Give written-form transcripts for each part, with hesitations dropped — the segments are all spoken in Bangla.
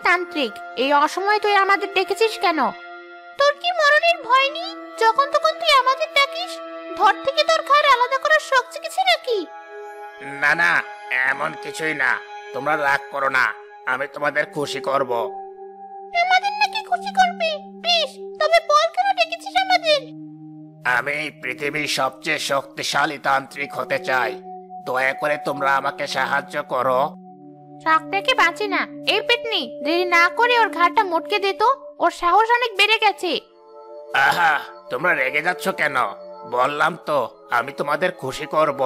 তান্ত্রিক, এই অসময়ে তুই আমাদের ডেকেছিস কেন? তোর কি মরণের ভয় নেই? যখন তখন তুই আমাদের ডাকিস। ধর থেকে তোর ঘর আলাদা করার শখ শিখেছি নাকি? না না, এমন কিছুই না। তোমরা রাগ করো না, আমি তোমাদের খুশি করব। আমাদের নাকি খুশি করবি? বেশ, তবে বল কেন ডেকেছিস আমাদের? আমি এই পৃথিবীর সবচেয়ে শক্তিশালী তান্ত্রিক হতে চাই। দয়া করে তোমরা আমাকে সাহায্য করো। শখ থেকে বাঁচি না। এই পেটনি, দেরি না করে ওর ঘাড়টা মটকে দে তো। ওর সাহস অনেক বেড়ে গেছে। আহা, তোমরা রেগে যাচ্ছ কেন? বললাম তো আমি তোমাদের খুশি করব।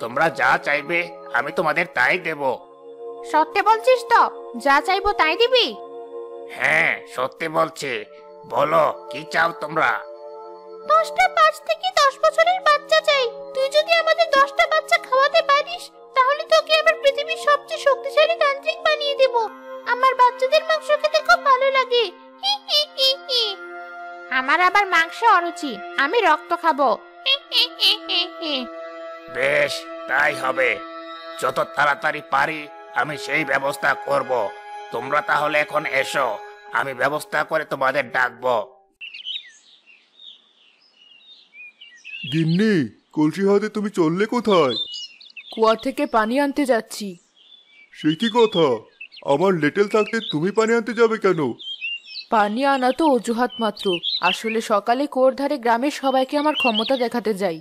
তোমরা যা চাইবে আমি তোমাদের তাই দেব। সত্যি বলছিস তো? যা চাইবো তাই দিবি? হ্যাঁ, সত্যি বলছি। বলো, কি চাও তোমরা? 10টা 5 থেকে 10 বছরের বাচ্চা চাই। তুই যদি আমাদের 10টা বাচ্চা খাওয়াতে পারিস, তাহলে তোকে আবার পৃথিবীর সবচেয়ে শক্তিশালী তান্ত্রিক বানিয়ে দেব। আমার বাচ্চাদের মাংস খেতে খুব ভালো লাগে। হি হি হি হি। আমার আবার মাংস অরুচি, আমি রক্ত খাবো। হি হি হি হি হি। বেশ, তাই হবে। যত তাড়াতাড়ি পারি আমি সেই ব্যবস্থা করব। তোমরা তাহলে এখন এসো, আমি ব্যবস্থা করে তোমাদের ডাকবো। গিন্নি, কলসি হাতে তুমি চললে কোথায়? কুয়া থেকে পানি আনতে যাচ্ছি। সে কি কথা? আমার লেটেল থাকতে তুমি পানি আনতে যাবে কেন? পানি আনা তো অজুহাত মাত্র। আসলে সকালে কুয়োর ধারে গ্রামের সবাইকে আমার ক্ষমতা দেখাতে যাই।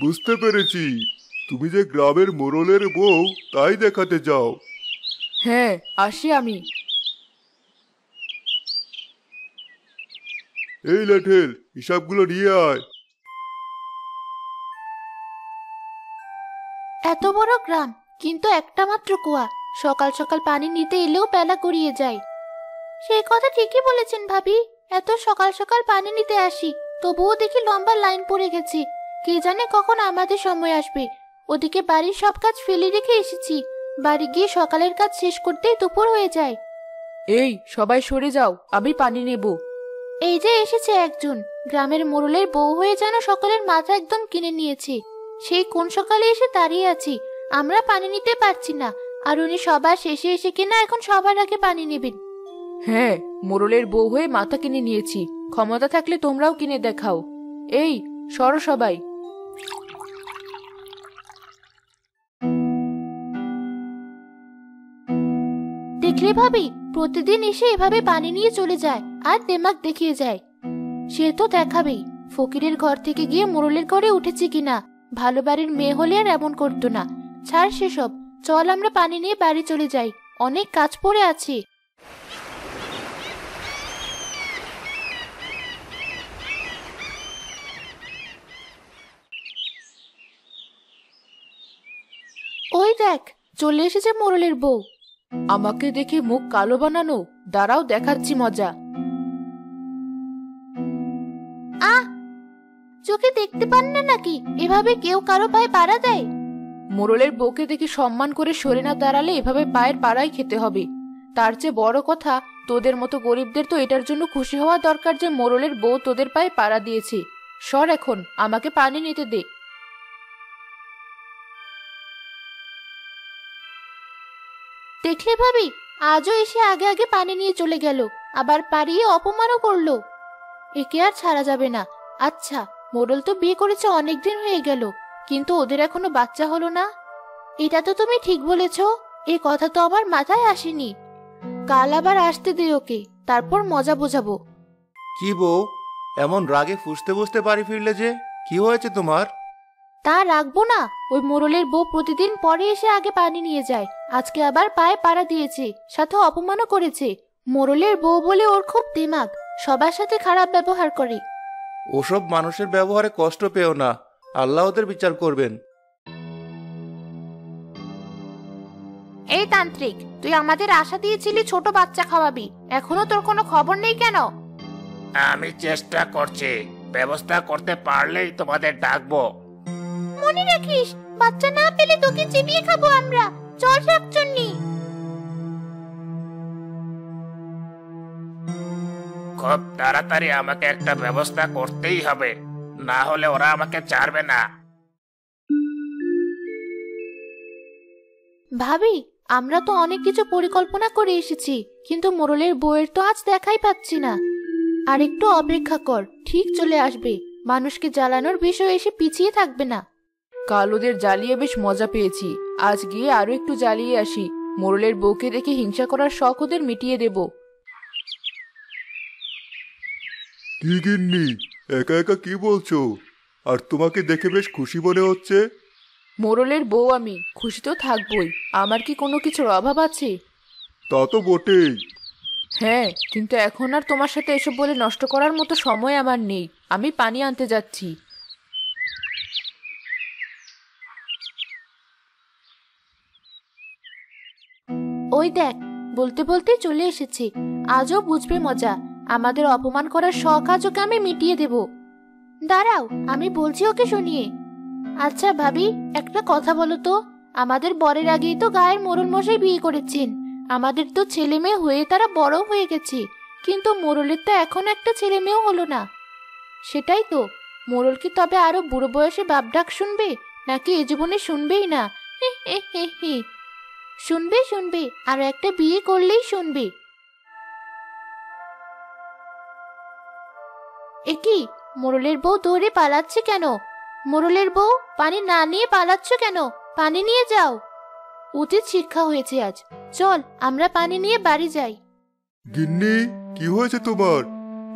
বুঝতে পেরেছি। তুমি যে গ্রামের মোড়লের বউ, তাই দেখাতে যাও। হ্যাঁ, আসি আমি। এই লেটেল, হিসাবগুলো নিয়ে আয়। এত বড় গ্রাম, কিন্তু একটা মাত্র কুয়া। সকাল সকাল পানি নিতে এলেও বেলা গড়িয়ে যায়। সেই কথা ঠিকই বলেছেন ভাবি। এত সকাল সকাল পানি নিতে আসি, তবুও দেখি লম্বা লাইন পড়ে গেছে। কে জানে কখন আমাদের সময় আসবে। ওদিকে বাড়ির সব কাজ ফেলে রেখে এসেছি। বাড়ি গিয়ে সকালের কাজ শেষ করতেই দুপুর হয়ে যায়। এই সবাই সরে যাও, আমি পানি নেব। এই যে এসেছে একজন। গ্রামের মোড়লের বউ হয়ে যেন সকলের মাথা একদম কিনে নিয়েছে। সেই কোন সকালে এসে দাঁড়িয়ে আছি, আমরা পানি নিতে পারছি না, আর উনি সবার শেষে এসে কিনা এখন সবার আগে পানি নেবেন। হ্যাঁ, মোড়লের বউ হয়ে মাথা কিনে নিয়েছি। ক্ষমতা থাকলে তোমরাও কিনে দেখাও। এই সরো সবাই। দেখলে ভাবি, প্রতিদিন এসে এভাবে পানি নিয়ে চলে যায় আর দেমাক দেখিয়ে যায়। সে তো দেখাবেই ফকিরের ঘর থেকে গিয়ে মোড়লের ঘরে উঠেছে কিনা। ভালো বাড়ির মেয়ে হলে আর এমন করতো না। ছাড় সেসব, চল আমরা পানি নিয়ে বাড়ি চলে যাই, অনেক কাজ পড়ে আছে। ওই দেখ, চলে এসেছে মোড়লের বউ। আমাকে দেখে মুখ কালো বানানো? দাঁড়াও, দেখাচ্ছি মজা। চোখে দেখতে পান না নাকি এভাবে কেউ কারো পায়ে পাড়া দেয়? মোড়লের বউকে দেখে সম্মান করে সরে না দাঁড়ালে এভাবে পায়ের পাড়াই খেতে হবে। তার চেয়ে বড় কথা, তোদের মতো গরিবদের তো এটার জন্য খুশি হওয়া দরকার যে মোড়লের বউ তোদের পায়ে পাড়া দিয়েছে। সর এখন, আমাকে পানি নিতে দে। দেখলে ভাবি, আজও এসে আগে আগে পানি নিয়ে চলে গেল, আবার পাড়িয়ে অপমানও করলো। একে আর ছাড়া যাবে না। আচ্ছা, মোড়ল তো বিয়ে করেছে অনেকদিন হয়ে গেল, কিন্তু ওদের এখনো বাচ্চা হলো না। এটা তো তুমি ঠিক বলেছ, এই কথা তো আমার মাথায় আসেনি। কাল আবার আসতে দে ওকে, তারপর মজা বোঝাবো। কি বউ, এমন রাগে ফুঁসতে ফুঁসতে বাড়ি ফিরলে যে? কি হয়েছে তোমার? তা রাখবো না? ওই মোড়লের বউ প্রতিদিন পরে এসে আগে পানি নিয়ে যায়, আজকে আবার পায়ে পাড়া দিয়েছে, সাথে অপমানও করেছে। মোড়লের বউ বলে ওর খুব দিমাগ, সবার সাথে খারাপ ব্যবহার করে। ওসব মানুষের ব্যবহারে কষ্ট পেও না, আল্লাহ ওদের বিচার করবেন। এই তান্ত্রিক, তুই আমাদের আশা দিয়েছিলি ছোট বাচ্চা খাওয়াবি, এখনো তোর কোনো খবর নেই কেন? আমি চেষ্টা করছি, ব্যবস্থা করতে পারলেই তোমাদের ডাকবো। মনে রাখিস, বাচ্চা না পেলে তোকে চিবিয়ে খাবো আমরা। চল শাকচুন্নি। খুব তাড়াতাড়ি আমাকে একটা ব্যবস্থা করতেই হবে, না হলে ওরা আমাকে ছাড়বে না। ভাবি, আমরা তো অনেক কিছু পরিকল্পনা করে এসেছি, কিন্তু মোড়লের বউয়ের তো আজ দেখাই পাচ্ছি না। আর একটু অপেক্ষা কর, ঠিক চলে আসবে। মানুষকে জ্বালানোর বিষয় এসে পিছিয়ে থাকবে না। কাল ওদের জ্বালিয়ে বেশ মজা পেয়েছি, আজ গিয়ে আরো একটু জ্বালিয়ে আসি। মোড়লের বউকে দেখে হিংসা করার শখ ওদের মিটিয়ে দেব। কি গিন্নি, একা একা কি বলছো? আর তোমাকে দেখে বেশ খুশি মনে হচ্ছে। মোড়লের বউ আমি, খুশি তো থাকবই। আমার কি কোনো কিছুর অভাব আছে? তা তো বটেই। হ্যাঁ, কিন্তু এখন আর তোমার সাথে এসব বলে নষ্ট করার মতো সময় আমার নেই। আমি পানি আনতে যাচ্ছি। ওই দেখ, বলতে বলতে চলে এসেছি। আজও বুঝবে মজা। আমাদের অপমান করার শখ আজ ওকে আমি মিটিয়ে দেব। দাঁড়াও, আমি বলছি ওকে শুনিয়ে। আচ্ছা ভাবি, একটা কথা বলো তো। আমাদের বরের আগেই তো গায়ের মোড়ল মশাই বিয়ে করেছেন। আমাদের তো ছেলে মেয়ে হয়ে তারা বড় হয়ে গেছে, কিন্তু মোড়লের তো এখন একটা ছেলে মেয়েও হলো না। সেটাই তো, মোড়ল কি তবে আরো বুড়ো বয়সে বাপ ডাক শুনবে, নাকি এ জীবনে শুনবেই না? হে হে হে হে। শুনবে শুনবে, আর একটা বিয়ে করলেই শুনবে। একি, মোড়লের বউ দৌড়ে পালাচ্ছে কেন? মোড়লের বউ, পানি না নিয়ে পালাচ্ছ কেন? পানি নিয়ে যাও। উচিত শিক্ষা হয়েছে আজ। চল আমরা পানি নিয়ে বাড়ি যাই। গিন্নি, কি হয়েছে তোমার?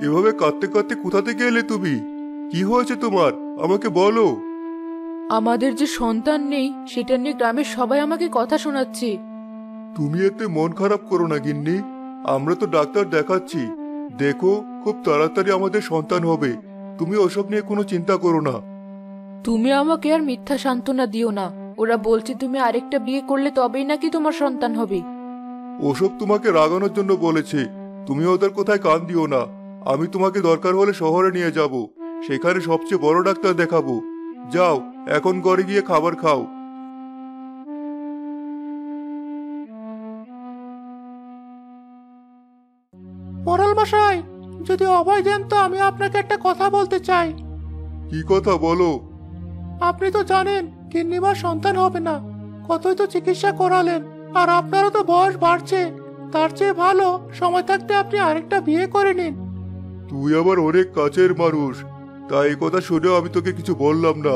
এভাবে কাঁদতে কাঁদতে কোথা থেকে এলে তুমি? কি হয়েছে তোমার, আমাকে বলো। আমাদের যে সন্তান নেই সেটা নিয়ে গ্রামের সবাই আমাকে কথা শোনাচ্ছে। তুমি এতে মন খারাপ করো না গিন্নি, আমরা তো ডাক্তার দেখাচ্ছি। দেখো, খুব তাড়াতাড়ি আমাদের সন্তান হবে। তুমি ওসব নিয়ে কোনো চিন্তা করো না। তুমি আমাকে আর মিথ্যা সান্ত্বনা দিও না। ওরা বলছে তুমি আরেকটা বিয়ে করলে তবেই নাকি তোমার সন্তান হবে। ওসব তোমাকে রাগানোর জন্য বলেছে। তুমি ওদের কোথায় কান দিও না। আমি তোমাকে দরকার হলে শহরে নিয়ে যাব, সেখানে সবচেয়ে বড় ডাক্তার দেখাবো। যাও, এখন ঘরে গিয়ে খাবার খাও। মোড়ল মশাই, যদি অভয় দেন তো আমি আপনাকে একটা কথা বলতে চাই। কি কথা বলো? আপনি তো জানেন গিন্নিমার সন্তান হবে না, কতই তো চিকিৎসা করালেন। আর আপনারও তো বয়স বাড়ছে। তার চেয়ে ভালো সময় থাকতে আপনি আরেকটা বিয়ে করে নিন। তুই আবার অনেক কাছের মানুষ, তাই এই কথা শুনেও আমি তোকে কিছু বললাম না।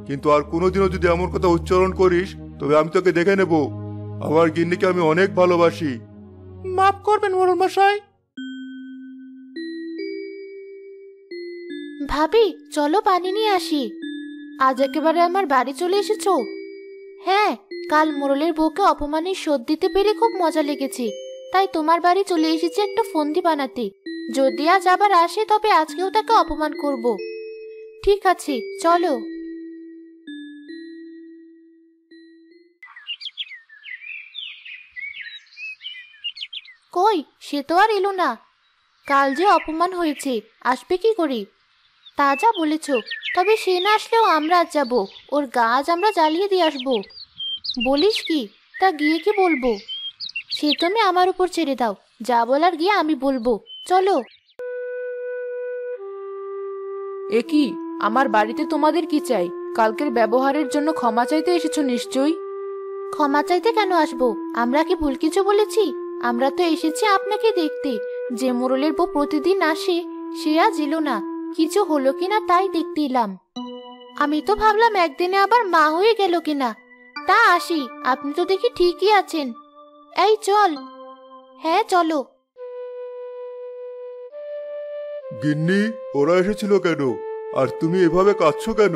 কিন্তু আর কোনোদিনও যদি এমন কথা উচ্চারণ করিস, তবে আমি তোকে দেখে নেব। আমার গিন্নিকে আমি অনেক ভালোবাসি। মাফ করবেন মোড়ল মশাই। ভাবি, চলো পানি নিয়ে আসি। আজ একেবারে আমার বাড়ি চলে এসেছো? হ্যাঁ, কাল মোড়লের বউকে অপমানের শোধ দিতে পেরে খুব মজা লেগেছে। তাই তোমার বাড়ি চলে এসেছি একটা ফন্দি বানাতে। যদি আজ আবার আসে তবে আজকেও তাকে অপমান করব। ঠিক আছে, চলো। কই, সে তো আর এলো না। কাল যে অপমান হয়েছে, আসবে কি করে? তা যা বলেছ, তবে সে না আসলেও আমরা আজ যাবো। ওর গা আজ আমরা জ্বালিয়ে দিয়ে আসবো। বলিস কি? তা গিয়ে কি বলবো? সে তুমি আমার উপর ছেড়ে দাও, যা বলার গিয়ে আমি বলবো। চলো। এ কি, আমার বাড়িতে তোমাদের কি চাই? কালকের ব্যবহারের জন্য ক্ষমা চাইতে এসেছো নিশ্চয়ই। ক্ষমা চাইতে কেন আসবো? আমরা কি ভুল কিছু বলেছি? আমরা তো এসেছি আপনাকে দেখতে। যে মোড়লের বউ প্রতিদিন আসে, সে আজ এলো না। কিছু হলো কিনা তাই দেখতে এলাম। আমি তো ভাবলাম একদিনে আবার মা হয়ে গেল কিনা। তা আসি, আপনি তো দেখি ঠিকই আছেন। এই চল। হ্যাঁ চলো। গিন্নি, ওরা এসেছিল কেন? আর তুমি এভাবে কাঁদছো কেন?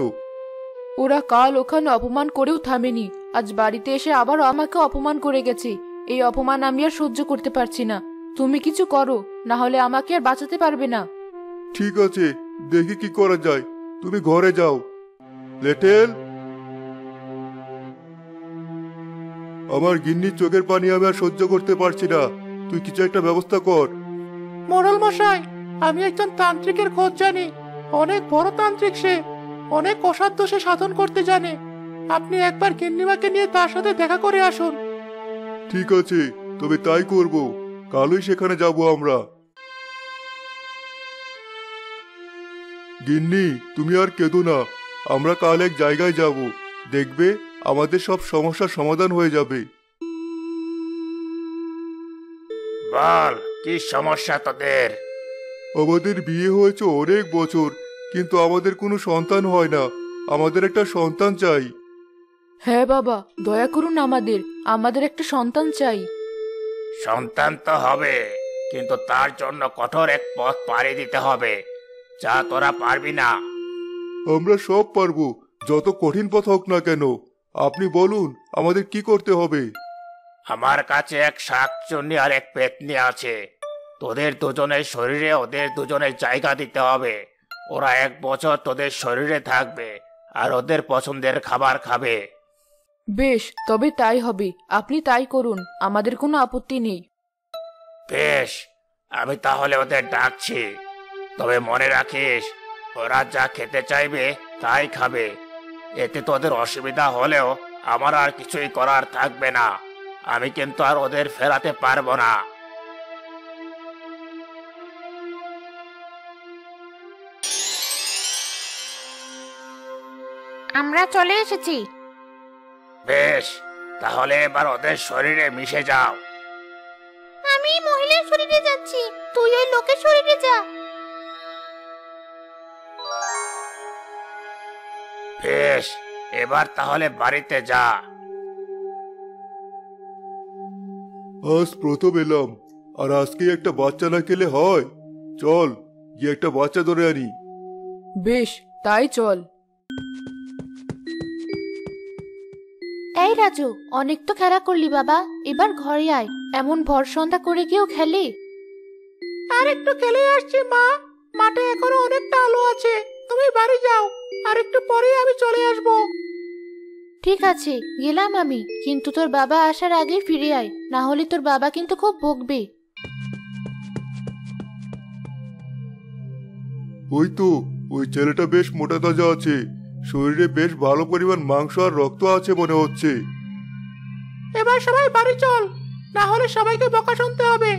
ওরা কাল ওখানে অপমান করেও থামেনি, আজ বাড়িতে এসে আবার আমাকে অপমান করে গেছে। এই অপমান আমি আর সহ্য করতে পারছি না। তুমি কিছু করো, না হলে আমাকে আর বাঁচাতে পারবে না। ঠিক আছে, দেখি কি করা যায়। তুমি ঘরে যাও। লেটেল, আমার গিন্নির চোখের পানি আমি আর সহ্য করতে পারছি না। তুই কিছু একটা ব্যবস্থা কর। মোড়ল মশাই, আমি একজন তান্ত্রিকের খোঁজ জানি। অনেক বড় তান্ত্রিক সে, অনেক অসাধ্য সে সাধন করতে জানে। আপনি একবার গিন্নিমাকে নিয়ে তার সাথে দেখা করে আসুন। ঠিক আছে, তবে তাই করব। কালই সেখানে যাব আমরা। গিন্নি, তুমি আর কেঁদো না। আমরা কাল এক জায়গায় যাব, দেখবে আমাদের সব সমস্যার সমাধান হয়ে যাবে। বল, কি সমস্যা তোদের? আমাদের বিয়ে হয়েছে অনেক বছর, কিন্তু আমাদের কোনো সন্তান হয় না। আমাদের একটা সন্তান চাই। হ্যাঁ বাবা, দয়া করুন, আমাদের আমাদের একটা সন্তান চাই। সন্তান তো হবে, কিন্তু তার জন্য কঠোর এক পথ পাড়ি দিতে হবে, যা তোরা পারবি না। আমরা সব পারবো, যত কঠিন পথ হোক না কেন। আপনি বলুন আমাদের কি করতে হবে। আমার কাছে এক শাকচুন্নি আর এক পেতনি আছে। তোদের দুজনের শরীরে ওদের দুজনের জায়গা দিতে হবে। ওরা 1 বছর তোদের শরীরে থাকবে আর ওদের পছন্দের খাবার খাবে। বেশ, তবে তাই হবে। আপনি তাই করুন, আমাদের কোনো আপত্তি নেই। বেশ, আমি তাহলে ওদের ডাকছি। তবে মনে রাখিস, ওরা যা খেতে চাইবে তাই খাবে। এতে তোদের অসুবিধা হলেও আমার আর কিছুই করার থাকবে না। আমি কিন্তু আর ওদের ফেরাতে পারবো না। আমরা চলে এসেছি। বেশ, তাহলে এবার ওদের শরীরে মিশে যাও। আমি মহিলার শরীরে যাচ্ছি, তুই ওই লোকের শরীরে যা। বেশ, এবার তাহলে বাড়িতে যা। আজ প্রথম এলাম, আর আজকেই একটা বাচ্চা না খেলে হয়? চল গিয়ে একটা বাচ্চা ধরে আনি। বেশ, তাই চল। এই রাজু, অনেক তো খেলা করলি বাবা, এবার ঘরে আয়। এমন ভর সন্ধ্যা করে গিয়েও খেলি? আর একটু খেলে আসছি মা, মাঠে এখনো অনেকটা আলো আছে। তুমি বাড়ি যাও, আর একটু পরেই আমি চলে আসবো। ঠিক আছে, গেলাম আমি, কিন্তু তোর বাবা আসার আগেই ফিরে আয়, না হলে তোর বাবা কিন্তু খুব বকবে। ওই তো, ওই ছেলেটা বেশ মোটা তাজা আছে, শরীরে বেশ ভালো পরিমাণ মাংস আর রক্ত আছে মনে হচ্ছে। এবার সবাই বাড়ি চল, না হলে সবাইকে বকা শুনতে হবে।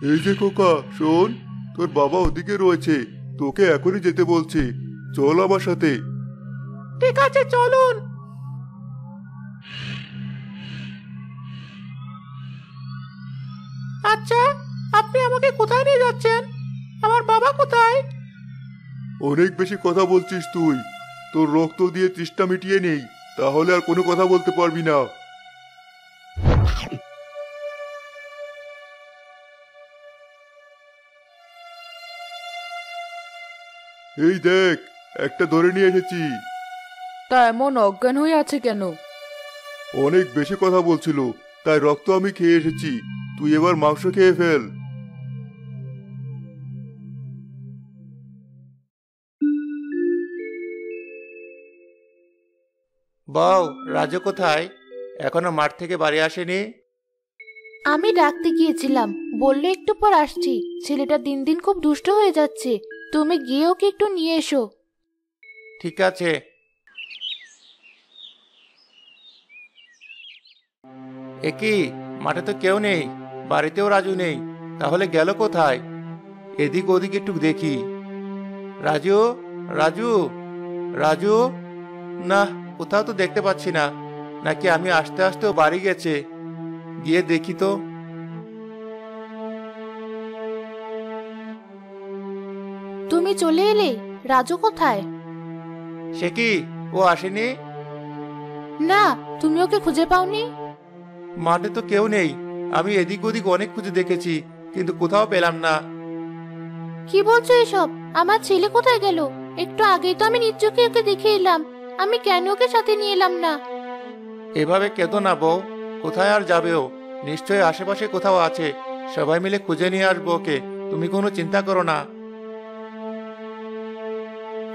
এই যে খোকা, শোন, তোর বাবা ওদিকে রয়েছে, তোকে এখনই যেতে বলছে। চল আমার সাথে। ঠিক আছে, চলুন। আচ্ছা, আপনি আমাকে কোথায় নিয়ে যাচ্ছেন? আমার বাবা কোথায়? অনেক বেশি কথা বলছিস তুই। তোর রক্ত দিয়ে তৃষ্ণা মিটিয়ে নেই, তাহলে আর কোনো কথা বলতে পারবি না। এই দেখ, একটা ধরে নিয়ে এসেছি। তা এমন অজ্ঞান হয়ে আছে কেন? অনেক বেশি কথা বলছিল, তাই রক্ত আমি খেয়ে এসেছি। তুই এবার মাংস খেয়ে ফেল। বাউ, রাজু কোথায়? এখনো মাঠ থেকে বাড়ি আসেনি? আমি ডাকতে গিয়েছিলাম, বললে একটু পর আসছি। ছেলেটা দিন দিন খুব দুষ্ট হয়ে যাচ্ছে, তুমি গিয়ে ওকে একটু নিয়ে এসো। ঠিক আছে। কি, মাঠে তো কেউ নেই, বাড়িতেও রাজু নেই, তাহলে গেল কোথায়? এদিক ওদিক একটু দেখি। রাজু, রাজু, রাজু, না, কোথাও তো দেখতে পাচ্ছি না। নাকি আমি আসতে আসতেও বাড়ি গেছে? গিয়ে দেখি তো। তুমি চলে এলে? রাজু কোথায়? সে কি, ও আসেনি? না, তুমি ওকে খুঁজে পাওনি? মাঠে তো কেউ নেই, আমি এদিক ওদিক অনেক খুঁজে দেখেছি, কিন্তু কোথাও পেলাম না। কি বলছো এসব? আমার ছেলে কোথায় গেল? একটু আগেই তো আমি নিজ চোখে ওকে দেখে এলাম। আমি কেন ওকে সাথে নিয়ে এলাম না? এভাবে কেঁদো না বউ, কোথায় আর যাবে ও? নিশ্চয়ই আশেপাশে কোথাও আছে। সবাই মিলে খুঁজে নিয়ে আসবো ওকে, তুমি কোনো চিন্তা করো না।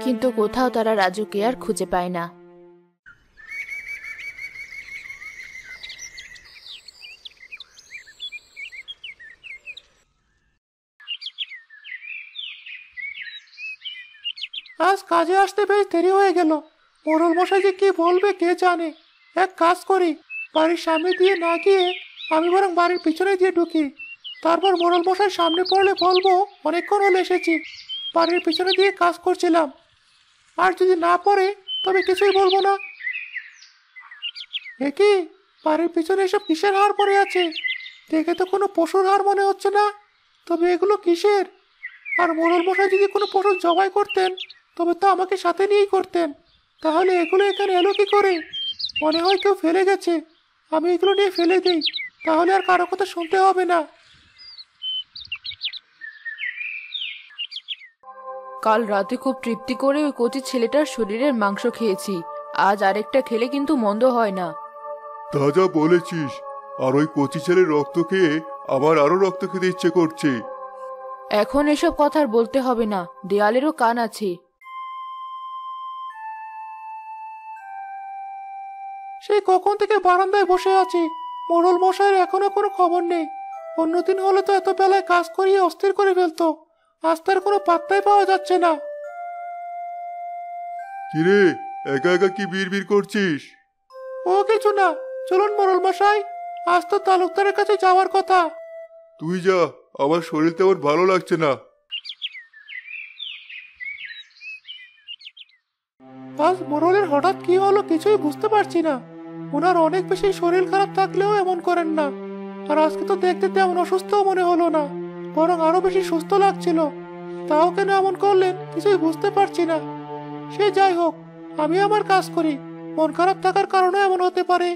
কিন্তু কোথাও তারা রাজুকে আর খুঁজে পায় না। আজ কাজে আসতে বেশ দেরি হয়ে গেল। মোড়ল মশাই যে কি বলবে কে জানে। এক কাজ করি, বাড়ির সামনে দিয়ে না গিয়ে আমি বরং বাড়ির পিছনে দিয়ে ঢুকি। তারপর মোড়ল মশাই সামনে পড়লে বলবো অনেকক্ষণ হলে এসেছি, বাড়ির পিছনে দিয়ে কাজ করছিলাম। আর যদি না পড়ে তবে কিছুই বলবো না। কি, বাড়ির পিছনে এসব কিসের হাড় পড়ে আছে? দেখে তো কোনো পশুর হাড় মনে হচ্ছে না। তবে এগুলো কিসের? আর মোড়ল মশাই যদি কোনো পশু জবাই করতেন তবে তো আমাকে সাথে নিয়েই করতেন। তাহলে এগুলো এখানে এলো কি করে? মনে হয় কেউ ফেলে গেছে। আমি এগুলো নিয়ে ফেলে দিই, তাহলে আর কারো কথা শুনতে হবে না। কাল রাতে খুব তৃপ্তি করে ওই কচি ছেলেটার শরীরের মাংস খেয়েছি। আজ আরেকটা খেলে কিন্তু মন্দ হয় না। তা যা বলেছিস। আর ওই কচি ছেলের রক্ত খেয়ে আমার আরো রক্ত খেতে ইচ্ছে করছে। এখন এসব কথা আর বলতে হবে না, দেয়ালেরও কান আছে। সেই কখন থেকে বারান্দায় বসে আছি, মোড়ল মশাইয়ের এখনো কোনো খবর নেই। অন্যদিন হলে তো এত বেলায় কাজ করিয়ে অস্থির করে ফেলতো। আজ তার কোনো পাত্তাই পাওয়া যাচ্ছে না। কিরে, একা একা কি বিড়বিড় করছিস? ও কিছু না, চলুন মোড়ল মশাই, আজ তো তালুকদারের কাছে যাওয়ার কথা। তুই যা, আমার শরীর তেমন ভালো লাগছে না। আজ মোড়লের হঠাৎ কি হলো কিছুই বুঝতে পারছি না। ওনার অনেক বেশি শরীর খারাপ থাকলেও এমন করেন না। আর আজকে তো দেখতে তেমন অসুস্থও মনে হলো না, বরং আরো বেশি সুস্থ লাগছিল। তাও কেন এমন করলেন কিছুই বুঝতে পারছি না। সে যাই হোক, আমি আমার কাজ করি। মন খারাপ থাকার কারণে এমন হতে পারে।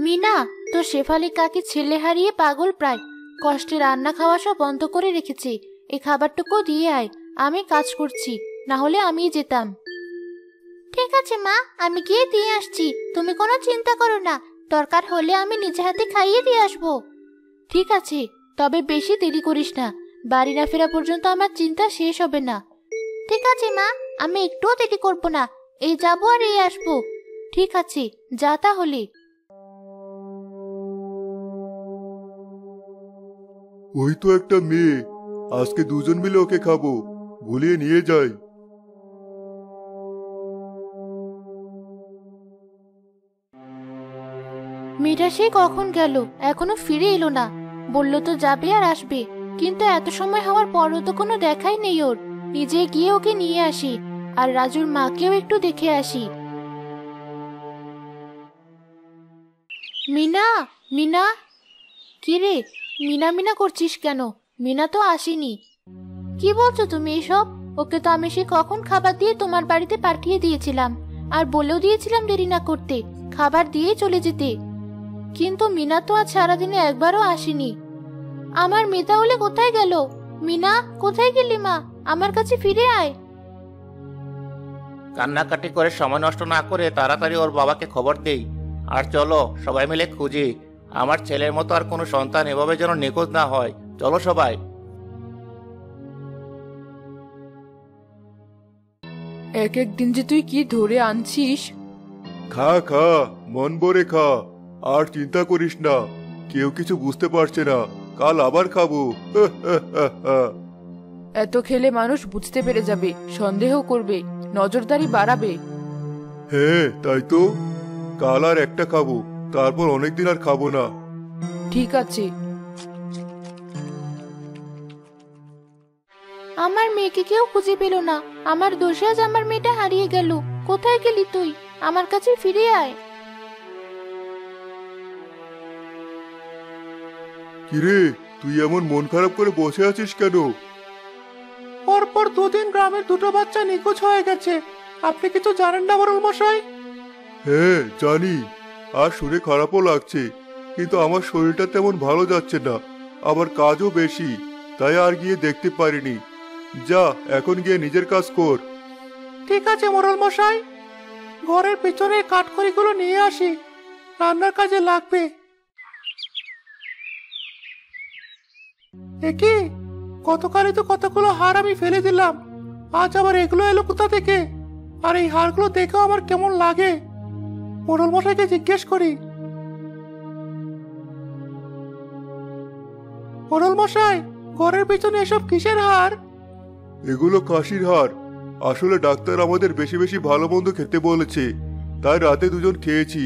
মিনা, তো শেফালি কাকি ছেলে হারিয়ে পাগল প্রায়। কষ্টে রান্না খাওয়া সব বন্ধ করে রেখেছি। এই খাবারটুকু দিয়ে আয়, আমি কাজ করছি, না হলে আমিই যেতাম। ঠিক আছে মা, আমি গিয়ে দিয়ে আসছি, তুমি কোনো চিন্তা করো না। দরকার হলে আমি নিজে হাতে খাইয়ে দিয়ে আসবো। ঠিক আছে, তবে বেশি দেরি করিস না। বাড়ি না ফেরা পর্যন্ত আমার চিন্তা শেষ হবে না। ঠিক আছে মা, আমি একটুও দেরি করবো না। এই যাবো আর এই আসবো। ঠিক আছে, যা তাহলে। ওই তো একটা মেয়ে, আজকে দুজন মিলে ওকে খাবো, ভুলিয়ে নিয়ে যাই। মেয়েটা সে কখন গেল, এখনো ফিরে এলো না। বললো তো যাবে আর আসবে, কিন্তু এত সময় হওয়ার পরও তো কোনো দেখাই নেই ওর। নিজে গিয়ে ওকে নিয়ে আসি, আর রাজুর মাকেও একটু দেখে আসি। মিনা, মিনা, কি রে, মিনা মিনা করছিস কেন? মিনা তো আসেনি। কি বলছো তুমি এসব? ওকে তো আমি সে কখন খাবার দিয়ে তোমার বাড়িতে পাঠিয়ে দিয়েছিলাম, আর বলেও দিয়েছিলাম দেরি না করতে, খাবার দিয়ে চলে যেতে। কিন্তু মিনা তো আজ সারাদিনে একবারও আসেনি। আমার মেয়ে তাহলে কোথায় গেল? মিনা, কোথায় গেলি মা? আমার কাছে ফিরে আয়। কান্নাকাটি করে সময় নষ্ট না করে তাড়াতাড়ি ওর বাবাকে খবর দেই। আর চলো সবাই মিলে খুঁজি। আমার ছেলের মতো আর কোনো সন্তান এভাবে যেন নিখোঁজ না হয়। চলো সবাই। এক এক দিন যে তুই কি ধরে আনছিস। খা খা, মন ভরে খা, আর চিন্তা করিস না। কেউ কিছু বুঝতে পারছে না, কাল আবার খাবো। এত খেলে মানুষ বুঝতে পেরে যাবে, সন্দেহ করবে, নজরদারি বাড়াবে। হ্যাঁ তাই তো, কাল আর একটা খাবো, তারপর অনেকদিন আর খাবো না। ঠিক আছে। আমার মেয়েকে কেউ খুঁজে পেল না। আমার দোষে আজ আমার মেয়েটা হারিয়ে গেল। কোথায় গেলি তুই? আমার কাছে ফিরে আয়। কিরে, তুই এমন মন খারাপ করে বসে আছিস কেন? পরপর দুদিন গ্রামের দুটো বাচ্চা নিখোঁজ হয়ে গেছে। আপনি কিছু জানেন না মোড়ল মশাই? হ্যাঁ জানি, আর শুনে খারাপও লাগছে, কিন্তু আমার শরীরটা তেমন ভালো যাচ্ছে না, আবার কাজও বেশি, তাই আর গিয়ে দেখতে পারিনি। যা, এখন গিয়ে নিজের কাজ কর। ঠিক আছে মোড়ল মশাই, ঘরের পেছনের কাঠখড়িগুলো নিয়ে আসি, রান্নার কাজে লাগবে। একি, গতকালই তো কতগুলো হাড় আমি ফেলে দিলাম, আজ আবার এগুলো এলো কোথা থেকে? আর এই হাড়গুলো দেখেও আমার কেমন লাগে। মোড়ল মশাইকে জিজ্ঞেস করি। মোড়ল মশাই, ঘরের পিছনে এসব কিসের হাড়? এগুলো কাশির হাড়। আসলে ডাক্তার আমাদের বেশি বেশি ভালো মন্দ খেতে বলেছে, তাই রাতে দুজন খেয়েছি।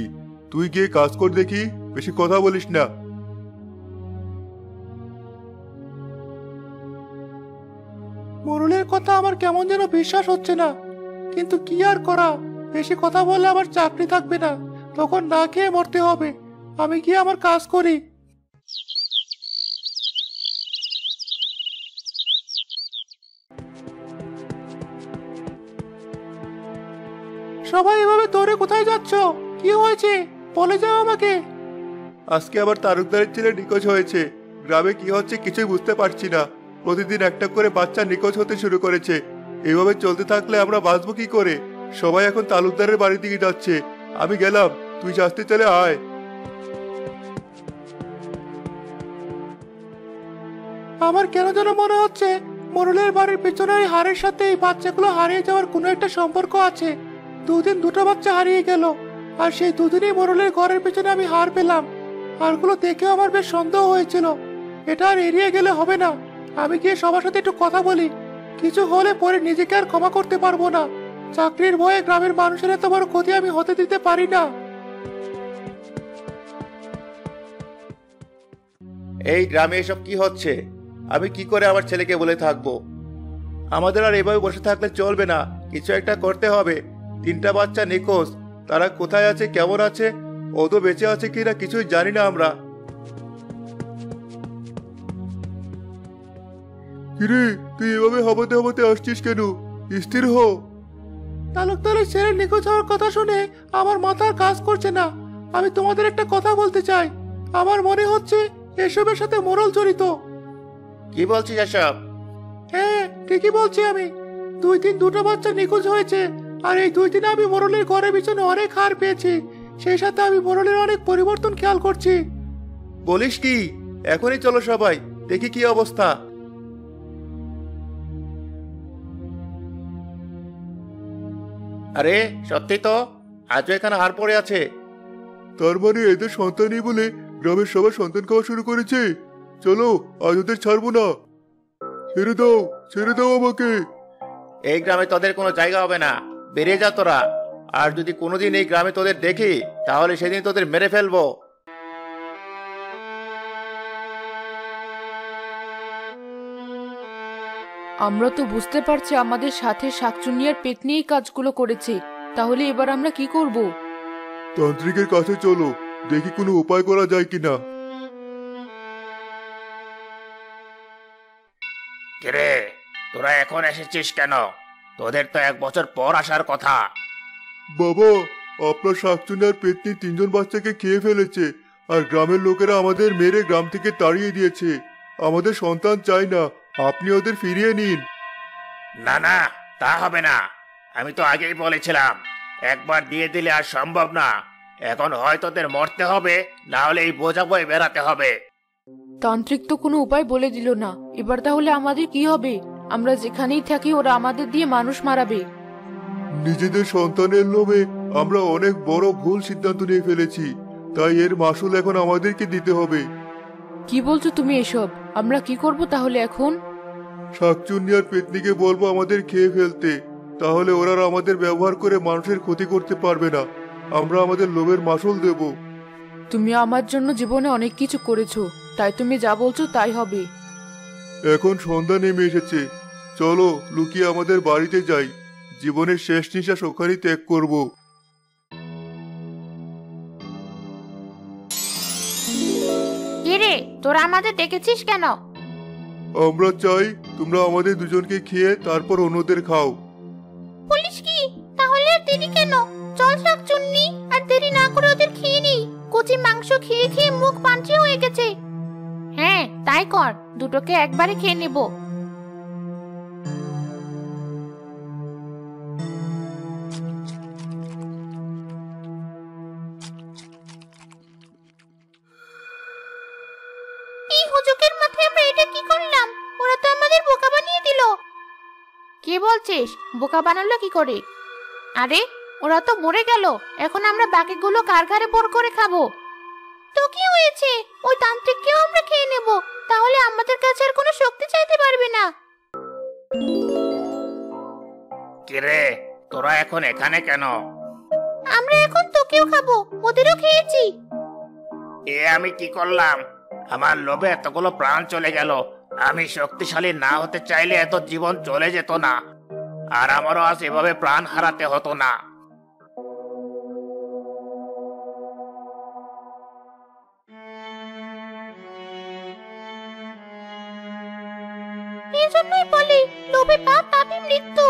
তুই গিয়ে কাজ কর দেখি, বেশি কথা বলিস না। মোড়লের কথা আমার কেমন যেন বিশ্বাস হচ্ছে না, কিন্তু কি আর করা, বেশি কথা বললে আমার চাকরি থাকবে না, তখন না খেয়ে মরতে হবে। আমি গিয়ে আমার কাজ করি। সবাই এভাবে দৌড়ে কোথায় যাচ্ছ? কি হয়েছে বলে যাও আমাকে। আজকে আবার তালুকদারের ছেলে নিখোঁজ হয়েছে। গ্রামে কি হচ্ছে কিছুই বুঝতে পারছি না। প্রতিদিন একটা করে বাচ্চা নিখোঁজ হতে শুরু করেছে। এভাবে চলতে থাকলে আমরা বাঁচবো কি করে? সবাই এখন তালুকদারের বাড়ির দিকে যাচ্ছে। আমি গেলাম, তুই আসতে চলে আয়। আমার কেন যেন মনে হচ্ছে মোরলের বাড়ির পেছনে এই হাড়ের সাথে এই বাচ্চাগুলো হারিয়ে যাওয়ার কোনো একটা সম্পর্ক আছে। দুদিন দুটো বাচ্চা হারিয়ে গেল, আর সেই দুদিনই মোরলের ঘরের পেছনে আমি হার পেলাম। হাড়গুলো দেখে আমার বেশ সন্দেহ হয়েছিল। এটা আর এড়িয়ে গেলে হবে না। আমি গিয়ে সবার সাথে একটু কথা বলি। কিছু হলে পরে নিজেকে আর ক্ষমা করতে পারবো না। চাকরির ভয়ে গ্রামের মানুষের এত বড় ক্ষতি আমি হতে দিতে পারি না। এই গ্রামে এসব কি হচ্ছে? আমি কি করে আমার ছেলেকে বলে থাকবো? আমাদের আর এভাবে বসে থাকলে চলবে না, কিছু একটা করতে হবে। 3টা বাচ্চা নিখোঁজ, তারা কোথায় আছে, কেমন আছে, ও তো বেঁচে আছে কিনা কিছুই জানি না আমরা। কিরে, তুই এভাবে হাবাতে হাবাতে আসছিস কেন? স্থির হ। তালুকদারের ছেলের নিখোঁজ হওয়ার কথা শুনে আমার মাথার কাজ করছে না। আমি তোমাদের একটা কথা বলতে চাই। আমার মনে হচ্ছে এসবের সাথে মোরল জড়িত। কি বলছিস এসব? হ্যাঁ, ঠিকই বলছি আমি। 2 দিন দুটো বাচ্চা নিখোঁজ হয়েছে, আর এই 2 দিনে আমি মোরলের ঘরের পিছনে অনেক হার পেয়েছি। সেই সাথে আমি মোরলের অনেক পরিবর্তন খেয়াল করছি। বলিস কি? এখনই চলো সবাই, দেখি কি অবস্থা। আরে সত্যি তো, আজও এখানে হার পড়ে আছে। তার মানে এদের সন্তানই বলে গ্রামের সবাই সন্তান খাওয়া শুরু করেছে। চলো, আজ ওদের ছাড়বো না। ছেড়ে দাও, ছেড়ে দাও আমাকে। এই গ্রামে তোদের কোনো জায়গা হবে না, বেরিয়ে যা তোরা। আর যদি কোনোদিন এই গ্রামে তোদের দেখি, তাহলে সেদিন তোদের মেরে ফেলবো। আমরা তো বুঝতে পারছি আমাদের সাথে শাকচুন্নিয়ার পেতনিই কাজগুলো করেছে। তাহলে এবার আমরা কি করব? তান্ত্রিকের কাছে চলো, দেখি কোনো উপায় করা যায় কিনা। কিরে, তোরা এখন এসেছিস কেন? তোদের তো 1 বছর পর আসার কথা। বাবা, আপনার শাকচুন্নি আর পেতনি 3জন বাচ্চাকে খেয়ে ফেলেছে, আর গ্রামের লোকেরা আমাদের মেরে গ্রাম থেকে তাড়িয়ে দিয়েছে। আমাদের সন্তান চাই না, আপনি ওদের ফিরিয়ে নিন। না না, তা হবে না। আমি তো আগেই বলেছিলাম, একবার দিয়ে দিলে আর সম্ভব না। এখন হয় তোদের মরতে হবে, না হলে এই বোঝা বয়ে বেড়াতে হবে। তান্ত্রিক তো কোনো উপায় বলে দিল না। এবার তাহলে আমাদের কি হবে? আমরা যেখানেই থাকি ওরা আমাদের দিয়ে মানুষ মারাবে। নিজেদের সন্তানের লোভে আমরা অনেক বড় ভুল সিদ্ধান্ত নিয়ে ফেলেছি, তাই এর মাসুল এখন আমাদেরকে দিতে হবে। কি বলছো তুমি এসব? আমরা কি করব তাহলে এখন? শাকচুন্নি আর পেতনিকে বলবো আমাদের খেয়ে ফেলতে, তাহলে ওরা আর আমাদের ব্যবহার করে মানুষের ক্ষতি করতে পারবে না। আমরা আমাদের লোভের মাসুল দেব। তুমি আমার জন্য জীবনে অনেক কিছু করেছো, তাই তুমি যা বলছো তাই হবে। এখন সন্ধ্যা নেমে এসেছে, চলো লুকিয়ে আমাদের বাড়িতে যাই। জীবনের শেষ নিঃশ্বাস ওখানেই ত্যাগ করব। কিরে, তোরা আমাদের ডেকেছিস কেন? আমরা চাই তোমরা আমাদের দুজনকে খেয়ে তারপর অন্যদের খাও। বলিস কি? তাহলে আর দেরি কেন? চল শাকচুন্নি, আর দেরি না করে ওদের খেয়ে নি। কচি মাংস খেয়ে খেয়ে মুখ পাঞ্চে হয়ে গেছে। হ্যাঁ, তাই কর, দুটোকে একবারে খেয়ে নেব। এই হুজুকের মাথায় আমরা এটা কি করলাম? ওরা তো আমাদের বোকা বানিয়ে দিল। কি বলছিস? বোকা বানালো কি করে? আরে, ওরা তো মরে গেল। এখন আমরা বাকিগুলো কার ঘাড়ে বর করে খাবো? তো কি হয়েছে? ওই তান্ত্রিককেও আমরা খেয়ে নেব। তাহলে আমাদের কাছে আর কোনো শক্তি চাইতে পারবে না। কিরে, তোরা এখন এখানে কেন? আমরা এখন তোকেও খাবো, ওদেরও খেয়েছি। এ আমি কি করলাম? আমার লোভে এতগুলো প্রাণ চলে গেল। আমি শক্তিশালী না হতে চাইলে এত জীবন চলে যেত না, আর আমারও আজ এভাবে প্রাণ হারাতে হতো না। এই জন্যই বলে লোভে পাপ পাপই মৃত্যু।